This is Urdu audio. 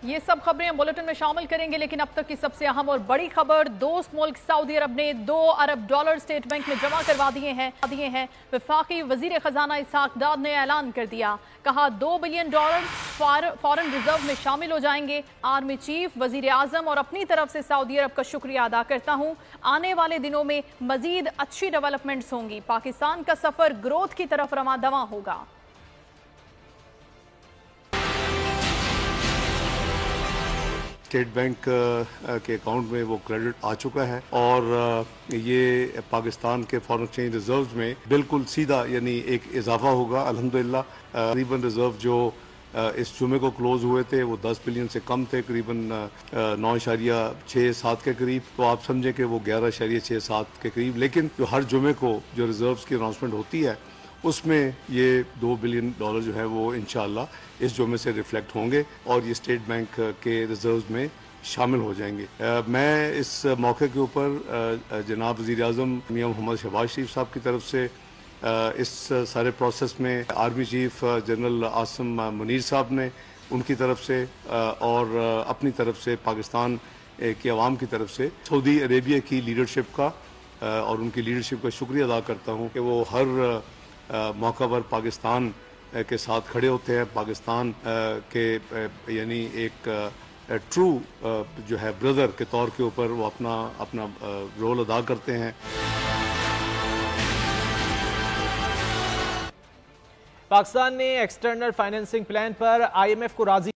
یہ سب خبریں ہم بلیٹن میں شامل کریں گے، لیکن اب تک کی سب سے اہم اور بڑی خبر، دوست ملک سعودی عرب نے $2 ارب اسٹیٹ بینک میں جمع کروا دیے ہیں۔ وفاقی وزیر خزانہ اسحاق ڈار نے اعلان کر دیا، کہا $2 بلین فارن ریزرو میں شامل ہو جائیں گے۔ آرمی چیف، وزیر اعظم اور اپنی طرف سے سعودی عرب کا شکریہ ادا کرتا ہوں۔ آنے والے دنوں میں مزید اچھی ڈیولپمنٹس ہوں گی۔ پاکستان کا سفر گروتھ کی طرف رواں دواں ہوگا۔ اسٹیٹ بینک کے اکاؤنٹ میں وہ کریڈٹ آ چکا ہے اور یہ پاکستان کے فارن ایکسچینج ریزروز میں بالکل سیدھا یعنی ایک اضافہ ہوگا الحمدللہ۔ تقریباً ریزرو جو اس جمعے کو کلوز ہوئے تھے وہ 10 بلین سے کم تھے، قریباً 9.67 کے قریب، تو آپ سمجھیں کہ وہ 11.67 کے قریب، لیکن جو ہر جمعے کو جو ریزروز کی اناؤنسمنٹ ہوتی ہے اس میں یہ $2 بلین جو ہے وہ انشاءاللہ اس جمعے سے ریفلیکٹ ہوں گے اور یہ اسٹیٹ بینک کے ریزروز میں شامل ہو جائیں گے۔ میں اس موقع کے اوپر جناب وزیر اعظم میاں محمد شہباز شریف صاحب کی طرف سے اس سارے پروسیس میں army chief general Asim Munir صاحب نے ان کی طرف سے اور اپنی طرف سے پاکستان کی عوام کی طرف سے سعودی عربیہ کی لیڈرشپ کا اور ان کی لیڈرشپ کا شکریہ ادا کرتا ہوں کہ وہ ہر موقع پر پاکستان کے ساتھ کھڑے ہوتے ہیں، پاکستان کے یعنی ایک ٹرو جو ہے بردر کے طور کے اوپر وہ اپنا رول ادا کرتے ہیں۔ پاکستان نے ایکسٹرنل فائنینسنگ پلان پر IMF کو راضی